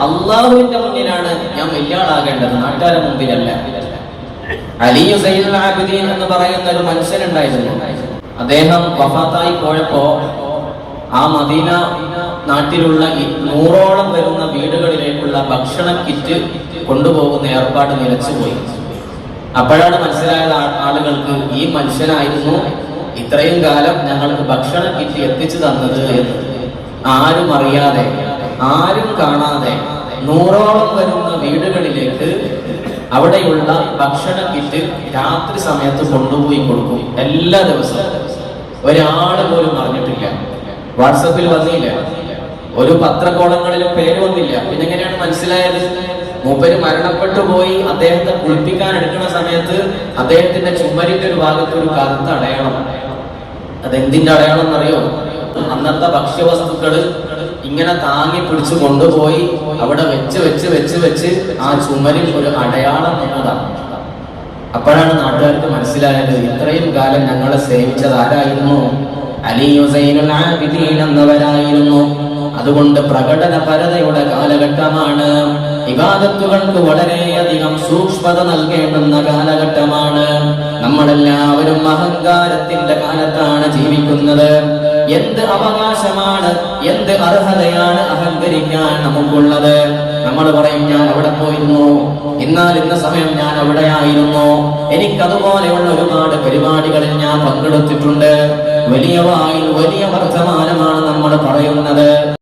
അള്ളാഹുവിന്റെ മുന്നിലാണ് ഞാൻ വലിയ ആളാകേണ്ടത്, നാട്ടുകാരുടെ മുമ്പിലല്ല. അലി സൈനുൽ ആബിദീൻ എന്ന് പറയുന്ന ഒരു മനുഷ്യനുണ്ടായിരുന്നു. അദ്ദേഹം വഫാത്തായി പോയപ്പോ ആ മദീന നാട്ടിലുള്ള 100ഓളം വരുന്ന വീടുകളിലേക്കുള്ള ഭക്ഷണ കിറ്റ് കൊണ്ടുപോകുന്ന ഏർപ്പാട് നിലച്ചുപോയി. അപ്പോഴാണ് മനസ്സിലായത് ആളുകൾക്ക്, ഈ മനുഷ്യനായിരുന്നു ഇത്രയും കാലം ഞങ്ങൾക്ക് ഭക്ഷണ കിറ്റ് എത്തിച്ചു തന്നത് എന്ന്. ആരും അറിയാതെ, ആരും കാണാതെ 100ഓളം വരുന്ന വീടുകളിലേക്ക് അവിടെയുള്ള ഭക്ഷണ കിറ്റ് രാത്രി സമയത്ത് കൊണ്ടുപോയി കൊടുക്കും. എല്ലാ ദിവസവും ഒരാള് പോലും അറിഞ്ഞിട്ടില്ല. വാട്സപ്പിൽ വന്നില്ല, ഒരു പത്രകോളങ്ങളിലും പേര് വന്നില്ല. പിന്നെ എങ്ങനെയാണ് മനസ്സിലായത്? മൂപ്പര് മരണപ്പെട്ടു പോയി. അദ്ദേഹത്തെ കുളിപ്പിക്കാൻ എടുക്കുന്ന സമയത്ത് അദ്ദേഹത്തിന്റെ ചുമരിന്റെ ഒരു ഭാഗത്ത് ഒരു കറുത്ത അടയാളം. അതെന്തിന്റെ അടയാളം എന്നറിയോ? അന്നത്തെ ഭക്ഷ്യവസ്തുക്കള് ഇങ്ങനെ താങ്ങി പിടിച്ചു കൊണ്ടുപോയി അവിടെ വെച്ച് വെച്ച് വെച്ച് വെച്ച് ആ ചുമരിൽ ഒരു അടയാളം എന്നതാണ്. അപ്പോഴാണ് നാട്ടുകാർക്ക് മനസ്സിലായത്, ഇത്രയും കാലം ഞങ്ങളെ സേവിച്ചത് ആരായിരുന്നു? അലി സൈനുൽ ആബിദീൻ എന്നവരായിരുന്നു. അതുകൊണ്ട് പ്രകടനപരതയുടെ കാലഘട്ടമാണ്. ഇബാദത്തുകൾക്ക് വളരെയധികം സൂക്ഷ്മത നൽകേണ്ടുന്ന കാലഘട്ടമാണ്. നമ്മളെല്ലാവരും അഹങ്കാരത്തിന്റെ കാലത്താണ് ജീവിക്കുന്നത്. എന്ത് അവകാശമാണ്, എന്ത് അർഹതയാണ് അഹങ്കരിക്കാൻ നമുക്കുള്ളത്? നമ്മൾ പറയും, ഞാൻ അവിടെ പോയിരുന്നു, എന്നാൽ ഇന്ന സമയം ഞാൻ അവിടെയായിരുന്നു, എനിക്കതുപോലെയുള്ള ഒരുപാട് പരിപാടികളിൽ ഞാൻ പങ്കെടുത്തിട്ടുണ്ട്. വലിയ വായിൽ വലിയ വർത്തമാനമാണ് നമ്മൾ പറയുന്നത്.